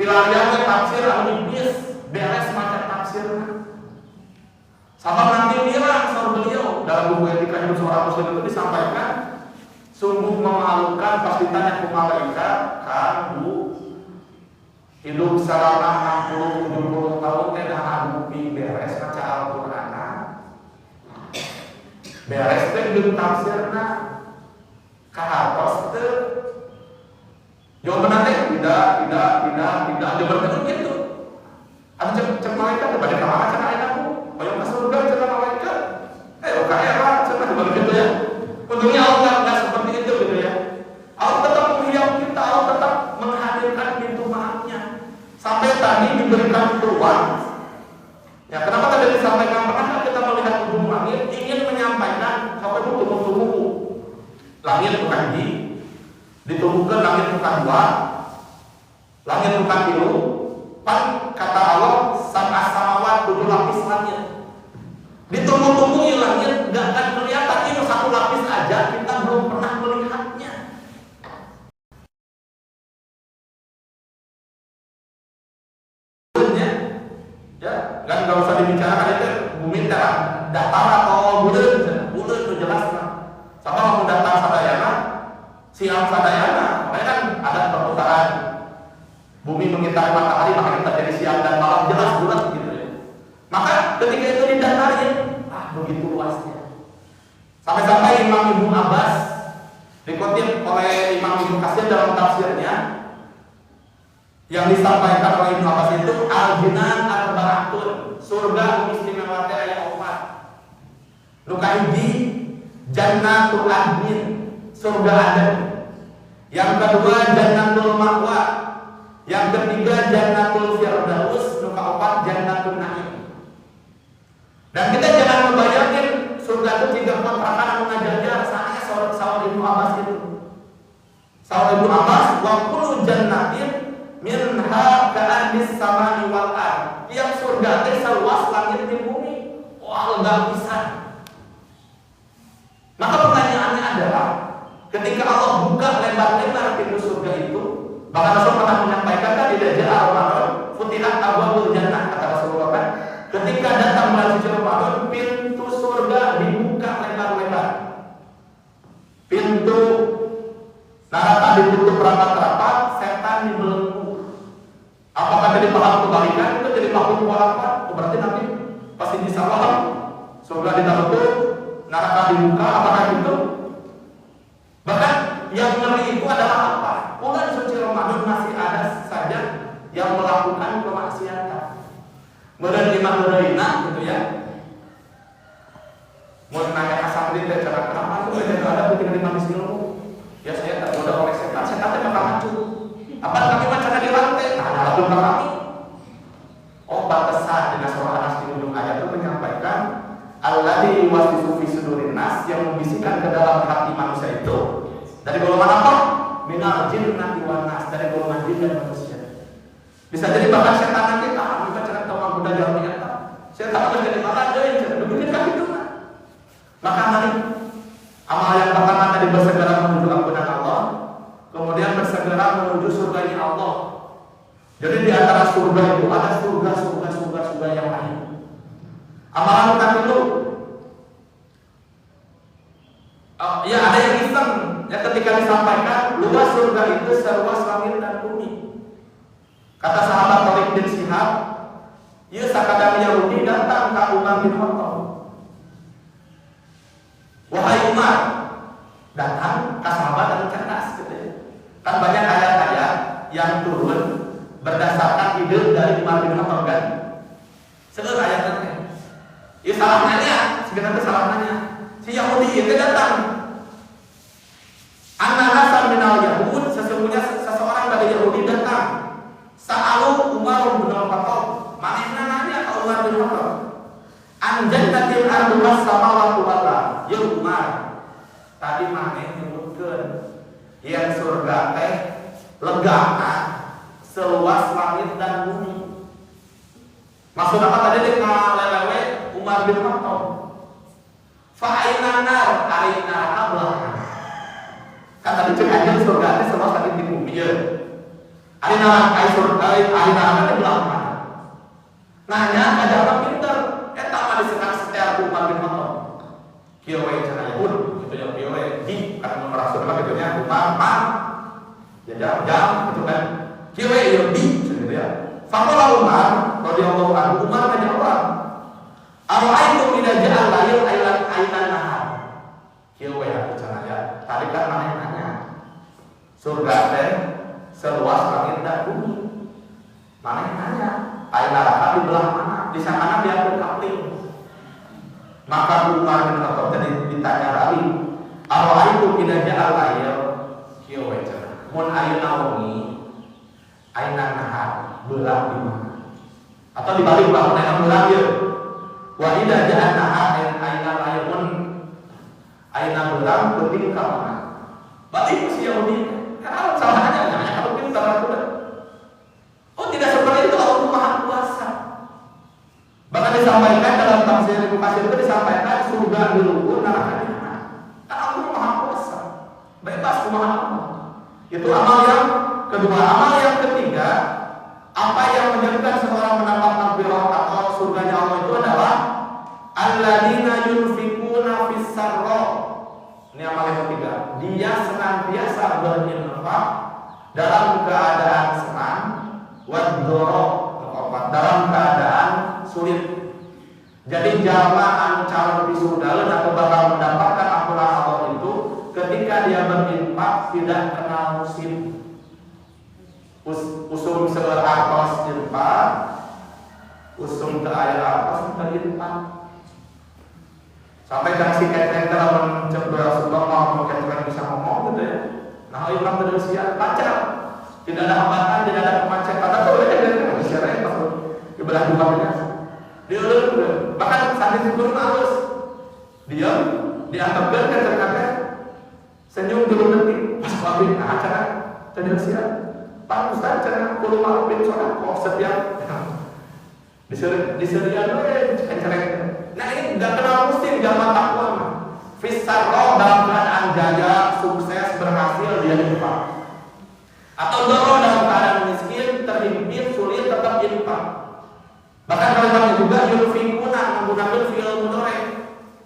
Pilarian tafsir al-Iblis beres macam tafsirnya. Sama nanti bilang sama beliau dalam buku Etika Hidup Seorang Muslim itu disampaikan sungguh memalukan pas ditanya ke malaikat kamu hidup selama 60-70 tahun tidak nganggupi beres baca Al-Quran beres teh jeung tafsirna kahartos teh jawaban teh tidak jawaban gitu ada cek malaikat daripada kamar cenah aya bayang ke surga cenah malaikat. Oke lah, cenah begitu ya. Untungnya Allah enggak seperti itu gitu ya. Allah tetap menghiap kita, Allah tetap menghadirkan pintu maafnya. langit bukan ditumbuhkan langit bukan 2, langit bukan 3, pan kata Allah sab'a samawat 7 lapis langit. Ditumbuh-tumbuhi langit nggak akan kelihatan, ini 1 lapis aja kita belum pernah melihatnya. Ya, kan nggak usah dibicarakan itu bumi datar atau bulan itu jelas lah. Sama mau datang sadayana, siang sadayana, makanya kan ada perputaran bumi mengitari matahari, makanya terjadi siang dan malam jelas bulat gitu ya. Maka ketika itu didatarin, begitu luasnya. Sampai-sampai Imam Ibnu Abbas dikutip oleh Imam Ibnu Katsir dalam tafsirnya, yang disampaikan oleh Ibnu Abbas itu al-jinan arba'atun, surga istimewate aya 4. Nu kahiji jannatul adnin, surga Aden. Yang kedua jannatul ma'wa. Yang ketiga jannatul firdaus, nu kaopat jannatul na'im. Dan kita jangan membayangin surga itu 3 kontrakan anu ngajajar sanes sawal Ibnu Abbas itu. Sawal Ibnu Abbas wa kullu jannatin minha ka'adis samai wal ard. Yang surga teh seluas langit dan bumi. Wah, lega pisan. Maka pertanyaannya adalah, ketika Allah buka lebar-lebar pintu surga itu, bahkan Rasul pernah menyampaikan kan di Dajjal Ramadan, futihat abwabul jannah, kata Rasulullah kan, ketika datang bulan suci Ramadan, pintu surga dibuka lebar-lebar. Pintu neraka ditutup rapat-rapat, setan dibelenggu. Apakah jadi paham kebalikan? Itu jadi paham apa? Berarti nanti pasti disalah. Surga ditutup, neraka dibuka, apakah gitu? Bahkan yang ngeri itu adalah apa? Bulan suci Ramadan masih ada saja yang melakukan kemaksiatan. Kemudian imam bereina gitu ya. Mau nanya asam teh cara kenapa itu ada ketika di manis ilmu. Ya saya tergoda oleh setan, setan teh bakal hancur. Apa kami macam di lantai? Ada lagu kami. Oh, batasan dengan surah Anas di ujung ayat itu menyampaikan alladzi yuwaswisu fi sudurin nas, yang membisikkan ke dalam hati manusia itu dari golongan apa? Minal jinnati wan nas, dari golongan jin dan manusia. Bisa jadi bahkan setan nanti kami baca tahu mudah jawabnya. Setan akan jadi malah deui, begitu kan itu. Maka mari amal yang pertama tadi bersegera menuju ampunan Allah, kemudian bersegera menuju surganya Allah. Jadi di antara surga itu ada surga yang lain. Amalan kita dulu. Ya ada yang iseng, ya ketika disampaikan luas surga itu seluas langit dan bumi. Kata sahabat Tariq bin Shihab, ya sakadang Yahudi datang ke Umar bin Khattab. Wahai Umar, datang ke sahabat yang cerdas gitu ya. Kan banyak ayat-ayat yang turun berdasarkan ide dari Umar bin Khattab kan. Seluruh ayatnya. Ya salah nanya, sebenarnya salah nanya. Si Yahudi itu datang. An-nasan minal Yahud, sesungguhnya seseorang dari Yahudi datang. Sa'alu Umar bin Khattab. Mana nanya ke Umar bin Khattab? Anjannatil ardu was samawati wal ard. Ya Umar, tadi mana nyebutkeun yang surga teh legana seluas langit dan bumi. Maksud apa tadi dia ngalelewe Umar bin Khattab? Fa aina nar, aina ablah. Kan tadi cek aja surga teh seluas langit dan bumi ya. Aina teh belah mana? Nanya ada orang pintar, eta mah disekat setia Umar bin Khattab. Kieu we cenah Yahud, gitu ya kieu we di kan Rasul mah gitu nya Umar ya jam gitu kan. Kieu we ya di gitu ya. Faqala Umar radhiyallahu anhu, Umar menjawab, "Ara'aitum idza ja'al layl ailan nahar." Kieu we atuh cenah ya. Tadi kan maneh nanya. Surga teh seluas langit dan bumi. Maneh nanya, air neraka di belah mana? Di sana dia berkapling. Maka Umar bin Khattab tadi ditanya lagi, "Ara'aitum idza ja'al layl?" Kieu we cenah. Mun ayeuna wengi, ayeuna nahar, belah di mana? Atau dibalik bahwa ayeuna belah ieu. Wa idza ja'al nahar ayeuna layl mun ayeuna belah penting ka mana? Balik si Yahudi. Kalau salahnya namanya kalau pintar aku. Oh tidak seperti itu, Allah Maha Kuasa. Bahkan disampaikan dalam tafsir Ibnu Katsir itu disampaikan surga dulu, neraka di mana. Kan Allah Maha Kuasa. Bebas kumaha Allah. Itu amal yang kedua. Amal yang ketiga, apa yang menjadikan seorang mendapat maghfirah atau surganya Allah itu adalah alladzina yunfikuna fis sarra. Ini amal yang ketiga. Dia senantiasa berinfak dalam keadaan senang, wad-dharra, dalam keadaan sulit. Jadi jamaah calon di surga atau bakal mendapatkan ampunan Allah itu ketika dia berinfak tidak kenal musim. Usum seler artos infak, usum ke air artos berinfak. Sampai kan si keteng dalam mencegah sebab mau keteng bisa ngomong gitu ya. Nah, imam terusnya lancar, tidak ada hambatan, tidak ada kemacetan. Atau boleh kan secara itu di belah dua diulur, bahkan saat itu harus diam, dianggapkan keteng senyum dulu detik pas wabin acara terusnya. Pak Ustaz cara kulo malu bin soal kok setiap disediakan cerek. Nah ini nggak kenal musim zaman takwa. Fisarro dalam keadaan jaya, sukses, berhasil dia infak. Atau doro dalam keadaan miskin, terhimpit, sulit tetap infak. Bahkan kalimatnya juga yunfikuna menggunakan fi'il mudhari.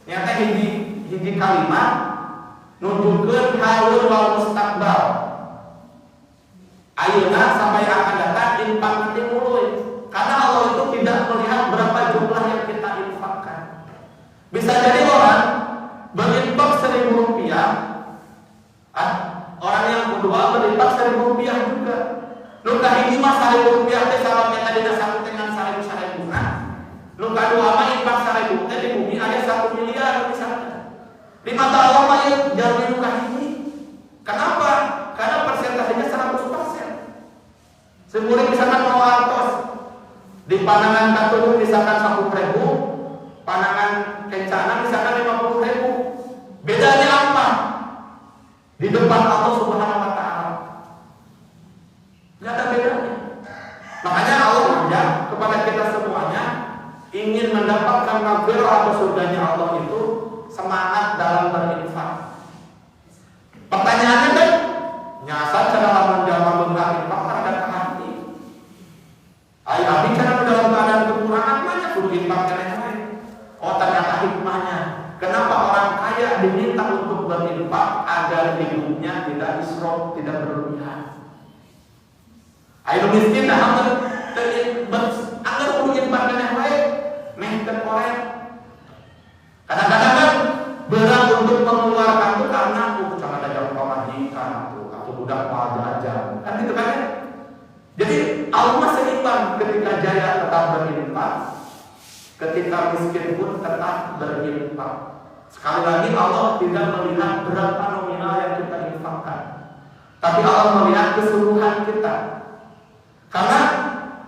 Nyata hiji kalimat nunjukkeun halun wal mustaqbal. Ayeuna sampai akan datang infak nanti mulai. Karena Allah itu tidak melihat berapa jumlah yang kita infakkan. Bisa jadi orang berinfak 1.000 rupiah, orang yang kedua berinfak 1.000 rupiah juga. Luka ini mah 1.000 rupiah teh salam yang tadi dasar dengan 1.000 nah. Luka dua mah infak 1.000 teh di bumi ada 1 miliar misalnya. Di mata Allah mah jadi luka ini. Kenapa? Karena persentasenya 100%. Semuanya misalkan mau artos di pandangan katulung misalkan 10.000, pandangan kencana misalkan 50.000. Bedanya apa? Di depan Allah Subhanahu wa Ta'ala nggak ada bedanya. Makanya Allah mengajak kepada kita semuanya ingin mendapatkan maghfirah atau surganya Allah itu semangat dalam berinfak. Pertanyaannya kan nyasar cara menjawab berinfak terhadap hati. Ayo abdi cara dalam keadaan kekurangan banyak kudu infak dan lain-lain. Oh ternyata hikmahnya. Kenapa orang kaya diminta untuk berinfak agar hidupnya tidak israf, tidak berlebihan. Ayo miskin dah agar kudu infak dan lain-lain. Meh korek. Kadang-kadang kan berat untuk mengeluarkan itu karena cara dagang pemajikan atau budak pelajar kan gitu kan ya. Jadi Allah seimbang ketika jaya tetap berinfak, ketika miskin pun tetap berinfak. Sekali lagi Allah tidak melihat berapa nominal yang kita infakkan, tapi Allah melihat keseluruhan kita. Karena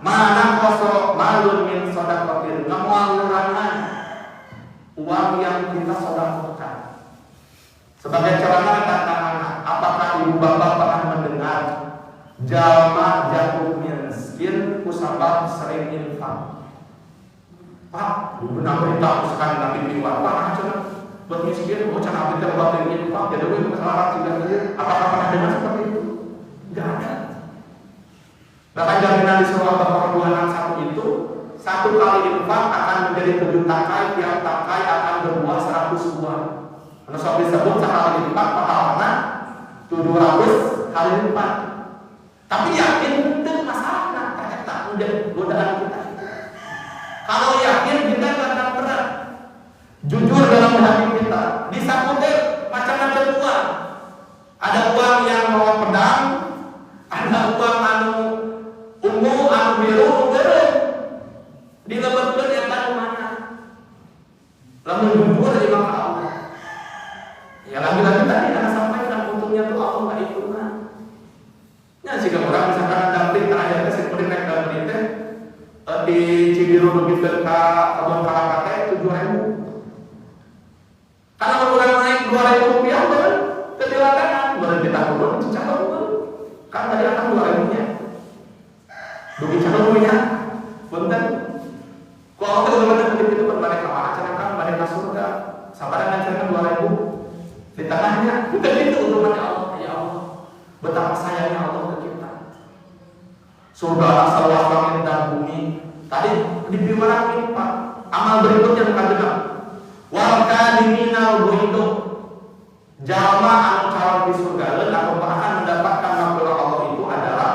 mana kosong malun min sodakotin, ngamualurangan uang yang kita sodakokan. Sebagai celana kata anak, apakah ibu bapak pernah mendengar jalma jatuh miskin kusabab sering infak? Pak, benar berita sekali nabi biwar, Pak, aja buat miskin, mau cara apa kita buat infak? Jadi gue kesalahan tidak dia. Apakah pernah dengar seperti itu? Tidak ada. Bahkan jaminan di surah Al-Baqarah 261 itu 1 kali infak akan menjadi 7 takai, tiap takai akan berbuah 100 buah. Menurut disebut sekali infak pahalana 700 kali lipat. Tapi yakin itu masalah ternyata udah godaan kita. Kalau yakin kita akan berat. Jujur dalam hati kita, disangkutnya macam-macam uang. Ada uang yang bawa pedang, ada uang anu ungu, anu biru, dilebetkan yang tahu mana. Lalu jujur di maka Allah. Ya lagi-lagi tadi ada sampaikan untungnya tuh Allah nggak hitungan. Ya jika orang misalkan damping terakhirnya seperti naik dalam itu di Cibiru lebih ke Kebun Kalapate 7.000. Karena orang naik 2.000 rupiah kan, ketilakan berarti turun cicak kan tadi akan 2.000 nya dugi calon punya punten kalau kita teman-teman itu berbalik ke mana kan balik ke surga sampai dengan cerita 2.000 di tangannya bukan itu urutannya Allah. Ya Allah, betapa sayangnya Allah ke kita. Surga asal langit dan bumi tadi dipiwarakin Pak. Amal berikutnya bukan benar. Wal kadiminal ghaidu jalma anu calon di surga atau bahkan mendapatkan magfirah Allah itu adalah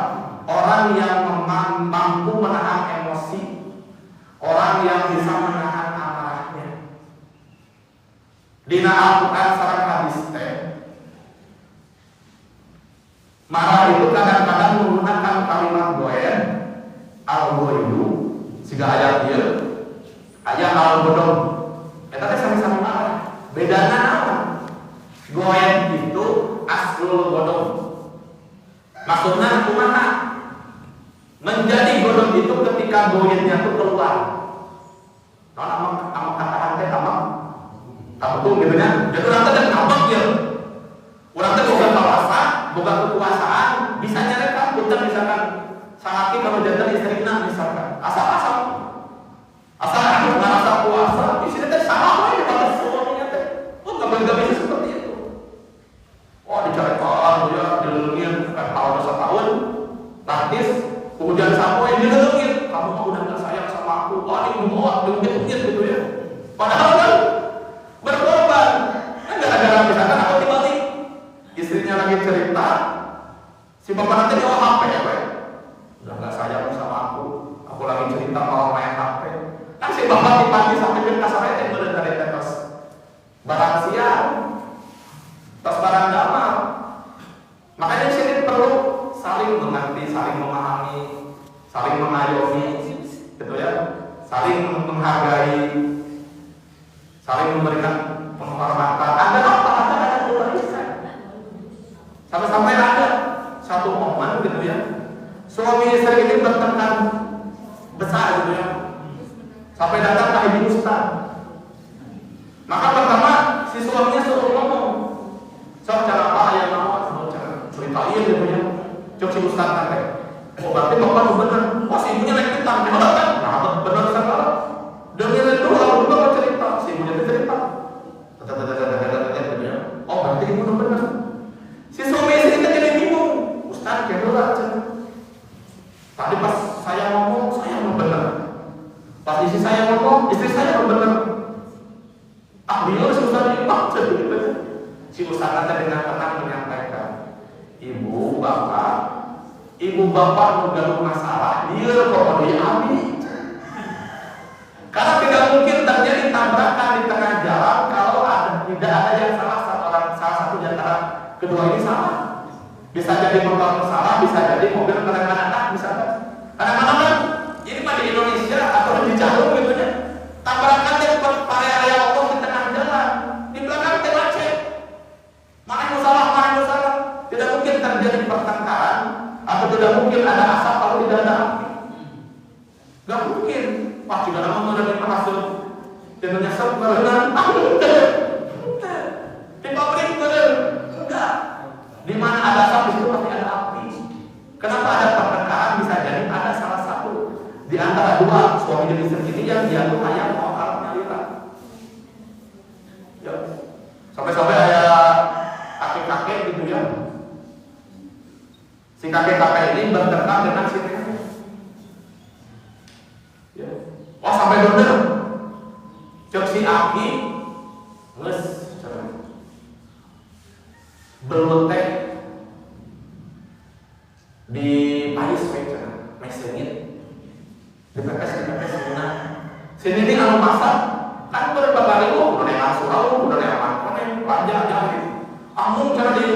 orang yang mampu menahan emosi, orang yang bisa menahan amarahnya. Dina Al-Quran sareng hadis teh marah itu kadang-kadang menggunakan kalimat goen al-ghaidu siga ayat ieu aya al-bodong eta teh sami-sami marah bedana naon goen itu aslul bodong maksudna kumaha menjadi godong itu ketika goennya itu keluar naon amang katakan teh amang betul gitu ya. Jadi orang teh ngambek ya. Orang teh boga kawasa, boga kekuasaan, bisa nyarekan punten misalkan salaki kalau jantan istrina misalkan. Asal-asal aku ngarasa puasa, di sini teh salah wae pada suaminya teh. Oh, enggak bisa seperti itu. Oh, dicarekan ya, dilelengin tahun 1 tahun. Praktis kemudian sampai dilelengin, kamu mah udah enggak sayang sama aku. Oh, ini mau diungkit-ungkit gitu ya. Padahal kan berkorban. Gara-gara misalkan aku dibalik istrinya lagi cerita si bapak nanti nyawa HP ya Pak udah gak sayang sama aku lagi cerita mau main HP kan si bapak dipati sampai ke kasarnya yang bener dari tetes barang siang tos barang damai makanya di sini perlu saling mengerti, saling memahami, saling mengayomi gitu ya, saling menghargai, saling memberikan penghormatan. Ada apa? Ada kebaikan. Sampai-sampai ada satu momen gitu ya, suami istri ini bertengkar besar gitu ya, sampai datang ke ibu ustaz. Maka pertama si suaminya suruh ngomong, sok cara apa yang mau, cara ceritain gitu ya, cok si ustaz nanti. Oh berarti bapak benar, oh si ibunya naik tentang kan? Nah benar sekali. Dengerin dulu kalau bapak cerita, si ibunya cerita. Oh berarti ibu benar. Si suami istri kita jadi bingung, ustaz kira tadi pas saya ngomong, saya mau benar. Pas istri saya ngomong, istri saya mau benar. Ah bila si ustaz ini macam gitu. Si ustaz nanti dengan tenang menyampaikan, ibu bapak mengganggu masalah, dia kok diambil. Karena tidak mungkin terjadi tabrakan di tengah jalan kalau tidak ada yang salah satu di antara kedua ini salah. Bisa jadi motor salah, bisa jadi mobil kadang-kadang bisa kan. Kadang-kadang kan ini mah di Indonesia atau di jalur gitu ya. Tabrakan yang area Allah di tengah jalan, di belakang teh macet. Mana yang salah. Tidak mungkin terjadi pertengkaran atau tidak mungkin ada asap kalau tidak ada api. Gak mungkin. Wah, juga nama mengenai hasil dan nyesek berenang. Di pabrik bener, enggak. Di mana ada asap di situ pasti ada api. Kenapa ada pertengkaran? Bisa jadi ada salah satu di antara dua suami dan istri ini yang dia tuh hanya mau nyaliran. Ya, sampai-sampai ada kakek-kakek gitu ya. Si kakek-kakek ini bertengkar dengan si nenek. Ya. Oh sampai bener. Cek si Aki nges belut teh di pais mesengit di pepes gimana sini ini anu masak kan berapa kali udah yang surau udah yang makan lanjut gitu amung cara di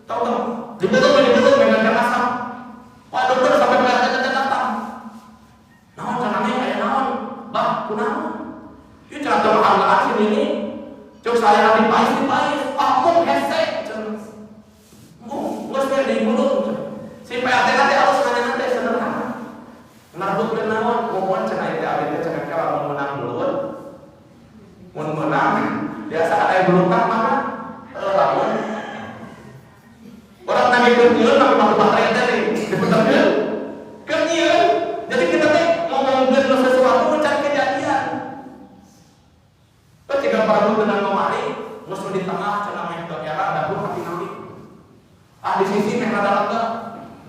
tahu dibetul dengan asam wah dokter sampai kelihatan datang naon caranya kayak naon bah kunaon itu cara penghargaan sini ini cok saya di pais amung hese nggak di mulut si PAT nanti harus nanya sederhana narbut dan naon ngomong cenah itu abis cenah kalau menang belut mau menang biasa ada yang belum kan mana lawan di tengah cenah meh teu era dapur hati nabi. Di sisi meh rada lega.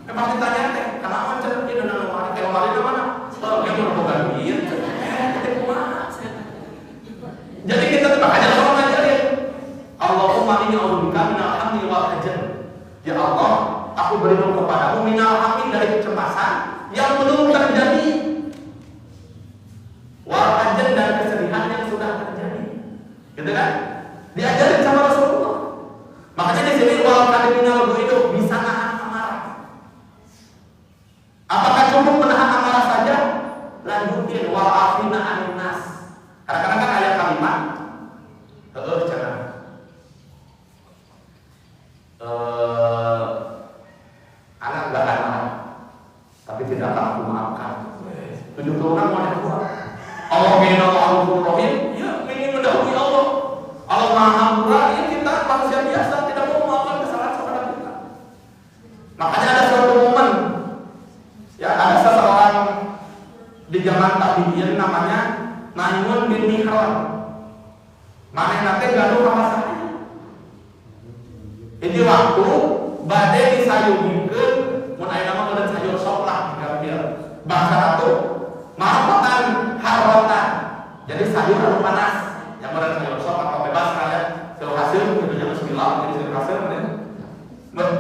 Pas ditanya teh, kenapa cenah ieu dana lemari? Teh lemari di mana? Yang boga duit. Jadi kita makanya orang ngajarin Allahumma inni a'udzubika minal hammi wal hazan. Ya Allah, aku berlindung kepadamu minal hammi dari kecemasan yang belum terjadi, wal hazan dan kesedihan yang sudah terjadi. Gitu kan? Diajarin sama Rasulullah. Makanya di sini wal kadminal itu bisa nahan amarah. Apakah cukup menahan amarah saja? Lanjutin wal afina anin nas. Kadang-kadang kan ada kalimat jangan anak gak akan marah, tapi tidak akan aku maafkan. 70 orang mau keluar. Allah ingin Allah Rahim, ya ingin mendahului Allah. Allah Maha Murah, ya kita manusia biasa tidak mau memaafkan kesalahan saudara kita. Makanya ada suatu momen, ya ada seseorang di zaman tabi'in namanya Maimun bin Mihran. Maneh nate gaduh sama saya. Ini waktu bade disayungkeun mun aya nama keun sayur sop lah digambil. Bahasa atuh maafatan harotan. Jadi sayur anu panas. Yang keun sayur sop atau bebas kaya sayur hasil kitu nya bismillah jadi sayur hasil meureun.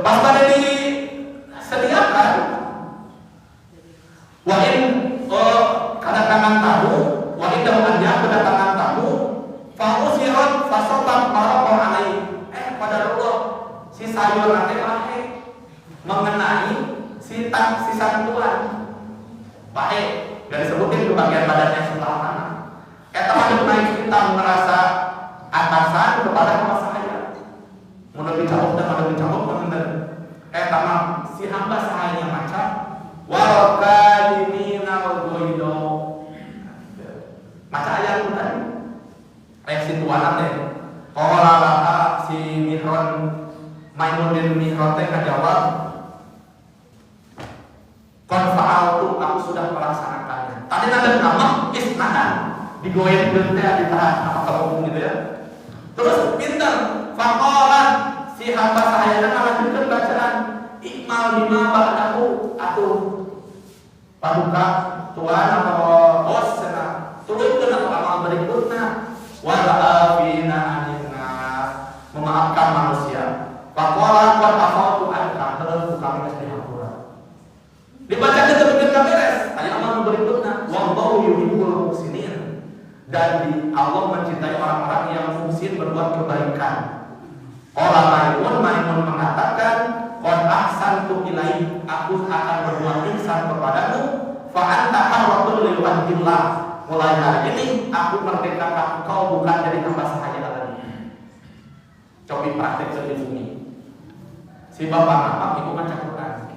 Pas bade disediakan wa in kedatangan tamu, wa in dawannya kedatangan tamu fa'usirat fasobat marokon alai. Pada Allah si sayur nanti pakai mengenai si santuan pakai dan disebutin ke bagian badannya sebelah mana. Teman kita merasa atasan kepada hamba saya. Mudah dicabut dan mudah dicabut bener. Teman si hamba sahanya macam walkadiminal goido. Macam ayat tadi. Reaksi tuanan deh. Kalau lala si Mihron Maimun bin Mihron teh ngajawab, "Konfa'al tu aku sudah melaksanakannya." Tadi ada nama isnahan digoyang teh ditahan apa kalau gitu ya. Terus pinter faqalan si hamba sahayana ngalanjutkeun bacaan ikmal bima ba'dahu atuh paduka tuan atau bos cenah turunkeun amal berikutna wala afina anina memaafkan manusia. Faqala qad afatu anka terus kami geus dihampura. Dibaca teh teu beres, aya amal berikutna wallahu yuhibbul muhsinin. Dan Allah mencintai orang-orang yang muhsin berbuat kebaikan. Maimun mengatakan qad ahsantu ilaik, aku akan berbuat ihsan kepadamu fa anta harratun li wajhillah. Mulai hari ini aku merdekakan engkau bukan jadi hamba sahaya lagi. Cobi praktek di bumi. Si bapak nama ibu mencakupan.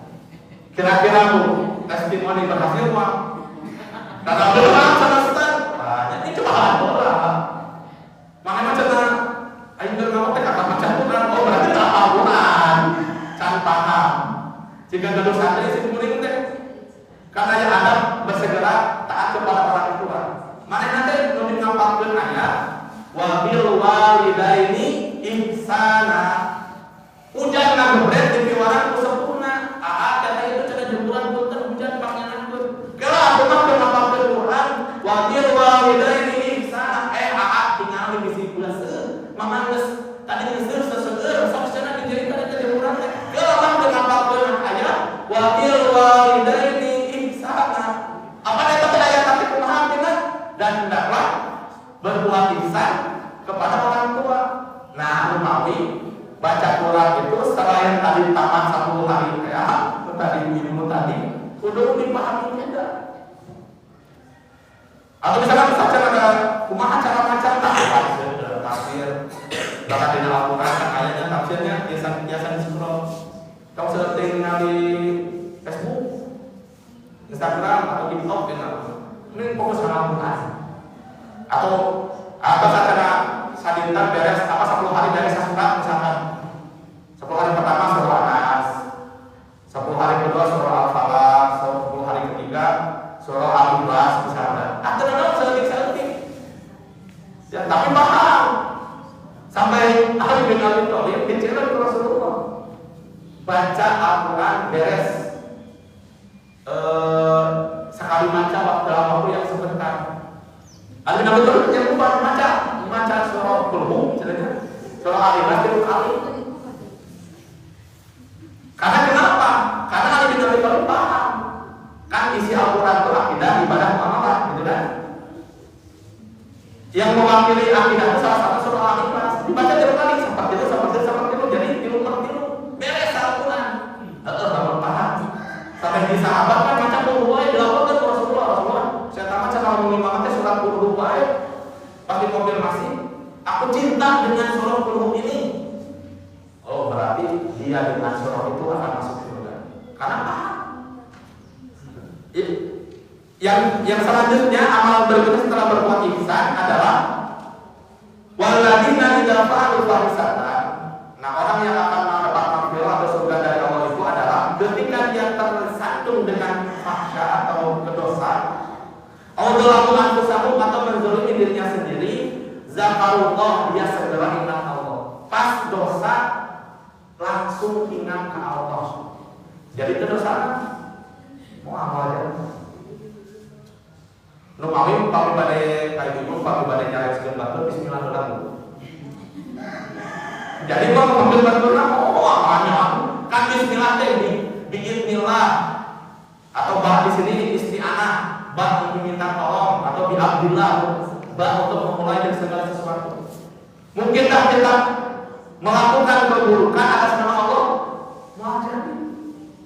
Kira-kira bu testimoni berhasil mah? Karena belum selesai. Banyak ini cobaan bola. Makanya macam ayo berngawat teh kakak mencakupan. Oh berarti tak amunan. Can paham. Jika gaduh santri si muring teh. Karena yang ada bersegera taat kepada orang tua. Mana nanti nulis ngapalkeun ayat wa bil walidaini ihsana. Hujan ngabret di piwaran ku sempurna. Kata itu cenah jempuran punten hujan paknya nangkeun. Geura aku mah teu ngapalkeun Quran wa bil walidaini ihsana. Tinggal bisi bulaseuh. Mamang geus tadi geus seseueur sok cenah dijerita di jempuran teh. Geura mah teu ngapalkeun ayat wa bil walidaini apa yang terjadi tapi pemahaman dan hendaklah berbuat ihsan kepada orang tua. Nah, umawi baca Quran itu selain tadi tamat 1 hari ya, tadi ilmu tadi kudu dipahami juga. Atau misalkan saja ada kumaha cara baca tafsir, bahkan di Al-Quran ayatnya tafsirnya biasa di scroll. Kau sering ngali Facebook, Instagram atau TikTok dengan ini fokus sama Al-Quran atau secara sadintan beres 10 hari beres surat misalkan 10 hari pertama surah An-Nas, 10 hari kedua surah Al-Falaq, 10 hari ketiga surah Al-Ikhlas misalnya. Akhirnya seletik ya tapi paham sampai Ali bin Abi Thalib dicerat ke Rasulullah. Baca Al-Quran beres sekali baca dalam waktu yang sebentar. Ali bin Abi Thalib yang membaca surah Qul ceritanya surah Al-Ikhlas 3 kali. Karena kenapa? Karena Ali bin Abi Thalib paham kan isi Al-Quran itu akidah, ibadah, muamalah, gitu kan? Yang mewakili akidah itu salah satu surah Al-Ikhlas dibaca 3 kali, seperti itu, jadi tilu beres Al-Quran. Kamu paham? Sampai di sahabat kan baca Qul dilakukan ke Rasulullah. Saya tamat kalau mengimamkan surat Qul pasti konfirmasi. Aku cinta dengan surah Qul ini. Oh, berarti dia dengan surah itu akan masuk surga. Karena paham. Yang selanjutnya amal berikutnya setelah berbuat ihsan adalah walladzina idza fa'alu fahisatan. Nah, orang yang akan mendapat maghfirah atau surga dari Allah itu adalah ketika dia tersandung dengan fahsya atau kedosa, Audalamu anfusakum atau menzalimi dirinya sendiri, zakarullah, dia segera ingat Allah. Pas dosa langsung ingat ke Allah. Jadi itu dosa mau amal aja. Lu mau pakai badai kayak gitu, pakai badai nyari sekian batu, bismillah dulu. Jadi gua mengambil batu amalnya kan bismillah teh biiznillah atau bah di sini isti'anah, bah untuk minta tolong atau bi'abdillah, bah untuk memulai dari segala sesuatu. Mungkinkah kita melakukan keburukan atas nama Allah? Wajar.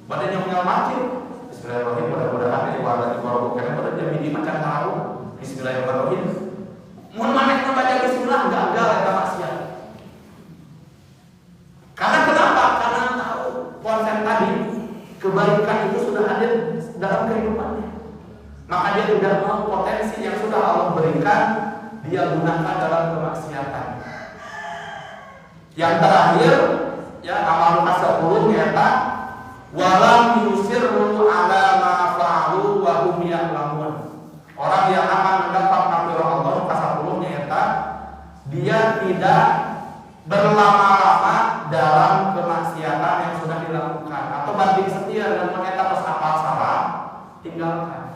Badannya punya masjid. Bismillahirrahmanirrahim. Mudah-mudahan ini warga di Boroboknya pada jam ini macam tahu. Bismillahirrahmanirrahim. Mun maneh membaca bismillah gagal eta maksiat. Karena kenapa? Karena tahu konsep tadi kebaikan itu sudah hadir dalam kehidupannya. Maka dia tidak mau potensi yang sudah Allah berikan dia gunakan dalam kemaksiatan. Yang terakhir ya amal kasabul nyata walam yusirru ala ma fa'alu wa hum ya'lamun. Orang yang akan mendapat maghfirah Allah kasabul nyata dia tidak berlama-lama dalam kemaksiatan yang sudah dilakukan atau banding setia dengan meneta pas apal salah tinggalkan.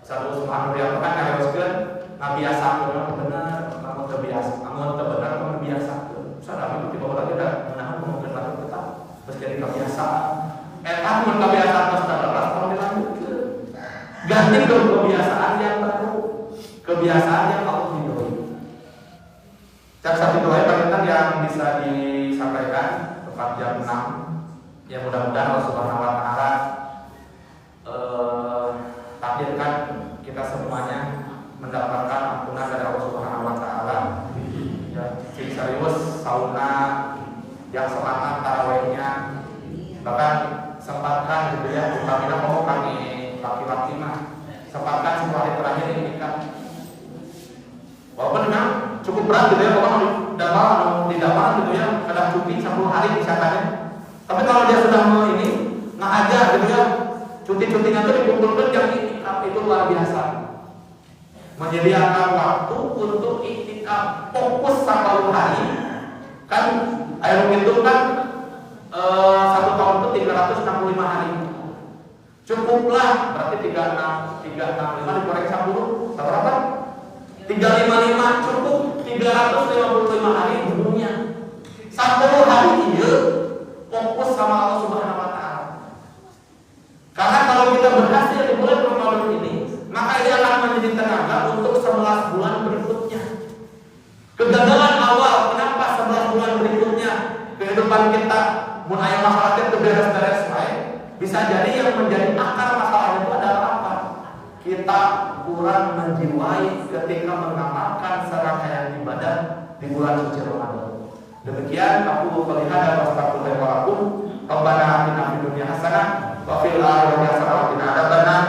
Satu subhanallah yang kan haruskeun ngabiasakeun bener, kamu terbiasa, kamu benar kamu terbiasa. Sadar itu tiba lagi dah menahan mungkin lagi tetap terus jadi kebiasaan. Mun kebiasaan terus terus kalau dilanjutkan. Ganti ke kebiasaan yang baru, kebiasaan yang Allah ridhoi. Satu doa perintah yang bisa disampaikan tepat jam 6. Ya mudah-mudahan Allah Subhanahu wa taala takdirkan kita semuanya mendapatkan ampunan dari Allah Subhanahu wa taala. Ya, serius sauna yang selamat tarawihnya. Bahkan sempatkan gitu ya, utamina mau kami laki-laki mah sempatkan sebuah hari terakhir ini nikah. Walaupun memang cukup berat gitu ya, kalau di dalam gitu ya, kadang cuti 10 hari misalnya. Tapi kalau dia sudah mau ini ngajar gitu ya, cuti-cutinya itu dikumpulkan jam iktikaf itu luar biasa. Menyediakan waktu untuk iktikaf fokus 1 hari. Kan ayo itu kan 1 tahun itu 365 hari. Cukuplah berarti 365 dikorek 10 berapa? 355 cukup 355 hari umumnya. 10 hari ini fokus sama Allah Subhanahu wa taala. Karena kalau kita berhasil di bulan Ramadan ini, maka dia akan menjadi tenaga untuk 11 bulan berikutnya. Kegagalan awal, kenapa 11 bulan berikutnya kehidupan kita mun aya masalah itu beres-beres baik, bisa jadi yang menjadi akar masalah itu adalah apa? Kita kurang menjiwai ketika mengamalkan serangkaian ibadah di bulan suci Ramadan. Demikian aku melihat dan astagfirullahaladzim. Rabbana atina fid dunya hasanah wa fil akhirati hasanah wa qina adzabannar.